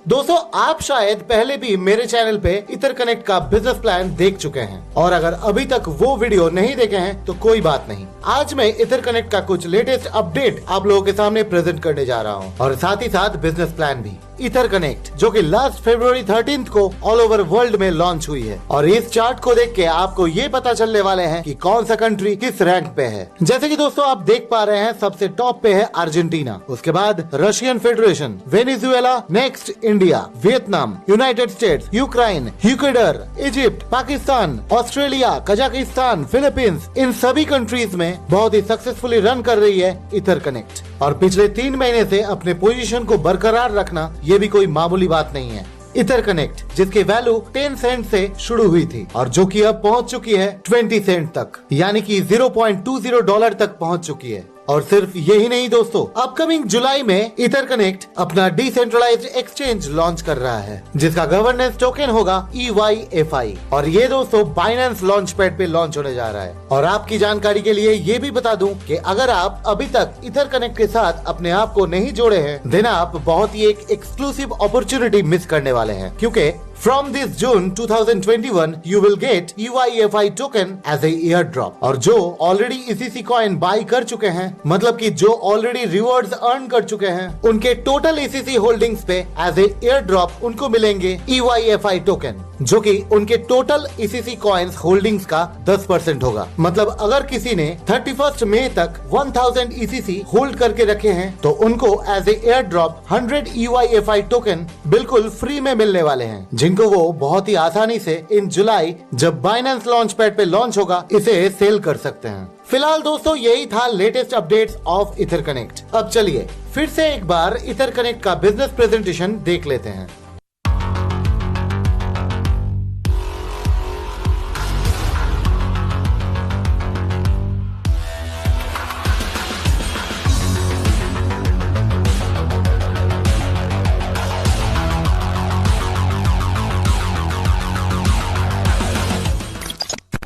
दोस्तों आप शायद पहले भी मेरे चैनल पे इथर कनेक्ट का बिजनेस प्लान देख चुके हैं और अगर अभी तक वो वीडियो नहीं देखे हैं तो कोई बात नहीं। आज मैं इथर कनेक्ट का कुछ लेटेस्ट अपडेट आप लोगों के सामने प्रेजेंट करने जा रहा हूँ और साथ ही साथ बिजनेस प्लान भी। इथर कनेक्ट जो कि लास्ट फरवरी 13 को ऑल ओवर वर्ल्ड में लॉन्च हुई है और इस चार्ट को देख के आपको ये पता चलने वाले हैं कि कौन सा कंट्री किस रैंक पे है। जैसे कि दोस्तों आप देख पा रहे हैं सबसे टॉप पे है अर्जेंटीना, उसके बाद Russian Federation, Venezuela, next India, Vietnam, United States, Ukraine, Ecuador, Egypt, Pakistan, Australia, Kazakhstan, Philippines. इन सभी कंट्रीज में बहुत ही सक्सेसफुली रन कर रही है इथर कनेक्ट और पिछले 3 महीने से अपने पोजीशन को बरकरार रखना ये भी कोई मामूली बात नहीं है। इथर कनेक्ट जिसकी वैल्यू 10 सेंट से शुरू हुई थी और जो कि अब पहुंच चुकी है 20 सेंट तक, यानी कि $0.20 तक पहुंच चुकी है। और सिर्फ यही नहीं दोस्तों, अपकमिंग जुलाई में इथर कनेक्ट अपना डिसेंट्रलाइज्ड एक्सचेंज लॉन्च कर रहा है जिसका गवर्नेंस टोकन होगा EYFI और ये दोस्तों बाइनेंस लॉन्च पैड पे लॉन्च होने जा रहा है। और आपकी जानकारी के लिए ये भी बता दूं कि अगर आप अभी तक इथर कनेक्ट के साथ अपने आप को नहीं जोड़े हैं देन आप बहुत ही एक एक्सक्लूसिव अपॉर्चुनिटी मिस करने वाले हैं, क्योंकि From this June 2021, you will get EYFI token as a airdrop। और जो ऑलरेडी ECC कॉइन बाई कर चुके हैं, मतलब कि जो ऑलरेडी रिवॉर्ड्स अर्न कर चुके हैं, उनके टोटल ECC होल्डिंग्स पे एज ए एयरड्रॉप उनको मिलेंगे EYFI टोकन, जो कि उनके टोटल ECC कॉइन्स होल्डिंग्स का 10% होगा। मतलब अगर किसी ने 31 मई तक 1000 ECC होल्ड करके रखे हैं तो उनको as a airdrop 100 EYFI token बिल्कुल फ्री में मिलने वाले हैं, जिनको वो बहुत ही आसानी से इन जुलाई जब बाइनेंस लॉन्च पैड पे लॉन्च होगा इसे सेल कर सकते हैं। फिलहाल दोस्तों यही था latest updates of ether connect. अब चलिए फिर से एक बार इथर कनेक्ट का बिजनेस प्रेजेंटेशन देख लेते हैं।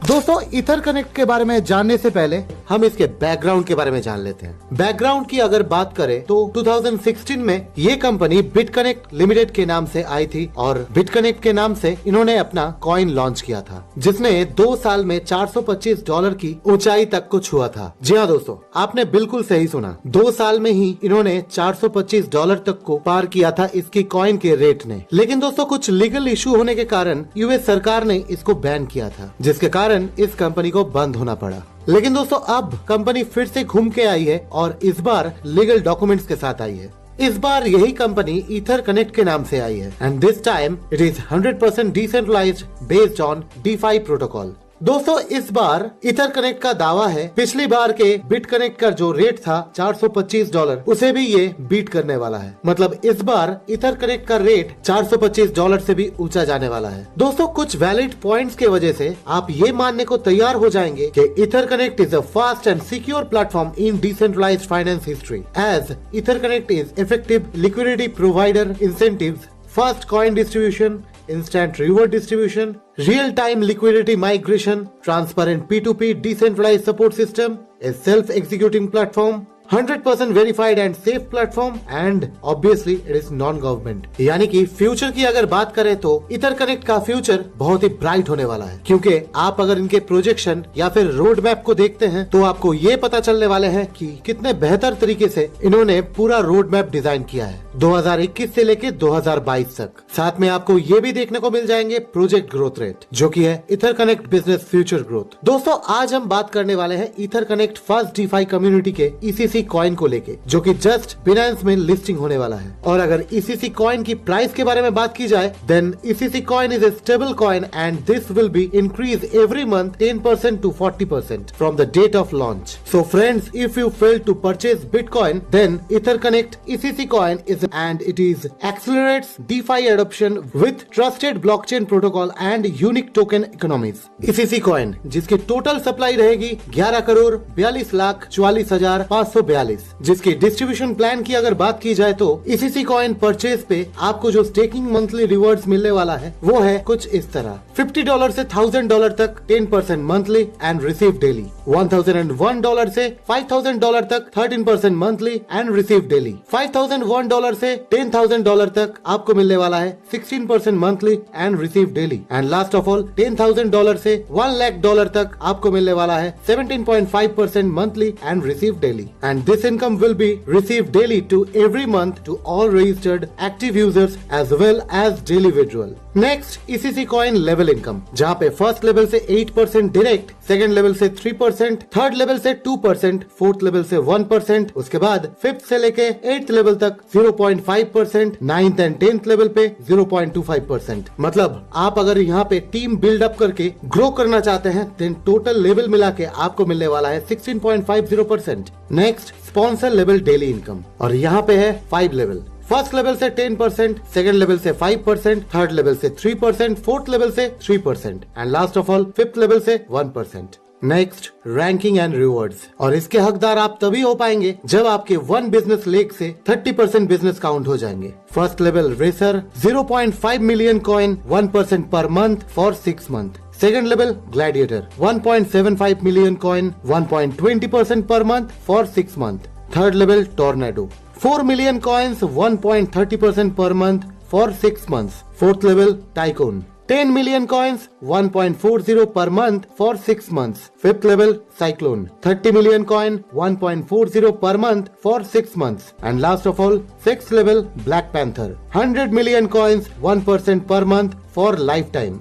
दोस्तों इथर कनेक्ट के बारे में जानने से पहले हम इसके बैकग्राउंड के बारे में जान लेते हैं। बैकग्राउंड की अगर बात करें तो 2016 में ये कंपनी बिटकनेक्ट लिमिटेड के नाम से आई थी और बिटकनेक्ट के नाम से इन्होंने अपना कॉइन लॉन्च किया था जिसने 2 साल में $425 की ऊंचाई तक को छुआ था। जी हाँ दोस्तों, आपने बिल्कुल सही सुना, 2 साल में ही इन्होंने $425 तक को पार किया था इसकी कॉइन के रेट ने। लेकिन दोस्तों कुछ लीगल इशू होने के कारण यूएस सरकार ने इसको बैन किया था, जिसके कारण इस कंपनी को बंद होना पड़ा। लेकिन दोस्तों अब कंपनी फिर से घूम के आई है और इस बार लीगल डॉक्यूमेंट्स के साथ आई है। इस बार यही कंपनी इथर कनेक्ट के नाम से आई है and this time it is 100% decentralized based on DeFi protocol. दोस्तों इस बार इथर कनेक्ट का दावा है पिछली बार के बिट कनेक्ट का जो रेट था $425 उसे भी ये बीट करने वाला है। मतलब इस बार इथर कनेक्ट का रेट $425 से भी ऊंचा जाने वाला है। दोस्तों कुछ वैलिड पॉइंट्स के वजह से आप ये मानने को तैयार हो जाएंगे कि Ether Connect is a fast and secure platform in decentralized finance history as Ether Connect is effective liquidity provider, incentives, fast coin distribution, instant reward distribution, real-time liquidity migration, transparent P2P decentralized support system, a self-executing platform, 100% verified and safe platform and obviously it is non-government। यानी कि future की अगर बात करें तो ether connect का future बहुत ही bright होने वाला है, क्योंकि आप अगर इनके प्रोजेक्शन या फिर रोड मैप को देखते हैं तो आपको ये पता चलने वाले हैं कि कितने बेहतर तरीके से इन्होंने पूरा रोड मैप डिजाइन किया है 2021 से लेके 2022 तक। साथ में आपको ये भी देखने को मिल जाएंगे प्रोजेक्ट ग्रोथ रेट, जो कि है ether connect business future growth. दोस्तों आज हम बात करने वाले हैं ether connect first DeFi community के ECC कॉइन को लेके, जो कि जस्ट बिनांस में लिस्टिंग होने वाला है। और अगर ECC कॉइन की प्राइस के बारे में बात की जाए then ECC coin is a stable coin and this will be increase every month 10% to 40% from the date of launch. So friends, if you fail to purchase bitcoin then Ether Connect ECC coin is and it is accelerates DeFi adoption with trusted blockchain protocol and unique token economies। ECC coin जिसकी total supply रहेगी 11,42,44,500 142, जिसकी distribution plan की अगर बात की जाए तो ECC coin purchase पे आपको जो स्टेकिंग मंथली रिवॉर्ड्स मिलने वाला है वो है कुछ इस तरह। $50 से $1000 तक 10% मंथली एंड रिसीव डेली। $1001 से $5000 तक 13% मंथली एंड रिसीव डेली। $5001 से $10,000 तक आपको मिलने वाला है 16% monthly and receive daily. And last of all $10,000 से $1 लाख तक आपको मिलने वाला है 17.5% monthly and receive daily. And this income will be received daily to every month to all registered active users as well as daily withdrawal. Next, ECC coin level income, जहाँ पे first level से 8% direct, second level से 3%, third level से 2%, fourth level से 1%, उसके बाद fifth से लेके 8th लेवल तक 0.5%, 9th एंड 10th लेवल पे 0.25%। मतलब आप अगर यहाँ पे टीम बिल्ड अप करके ग्रो करना चाहते हैं देन टोटल लेवल मिला के आपको मिलने वाला है 16.50%। Next, sponsor level daily income, और यहाँ पे है 5 लेवल। फर्स्ट लेवल से 10%, सेकंड लेवल से 5%, थर्ड लेवल से 3%, फोर्थ लेवल से 3% and last of all fifth level से 1%। नेक्स्ट, रैंकिंग एंड रिवॉर्ड्स, और इसके हकदार आप तभी हो पाएंगे जब आपके 1 बिजनेस लेग से 30% बिजनेस काउंट हो जाएंगे। First level racer 0.5 million coin 1% per month for 6 month. Second level gladiator 1.75 million coin 1.20% per month for 6 months. Third level tornado 4 million coins 1.30% per month for 6 months. Fourth level tycoon 10 million coins 1.40 per month for 6 months. Fifth level cyclone 30 million coin 1.40 per month for 6 months. And last of all, sixth level black panther 100 million coins 1% per month for lifetime.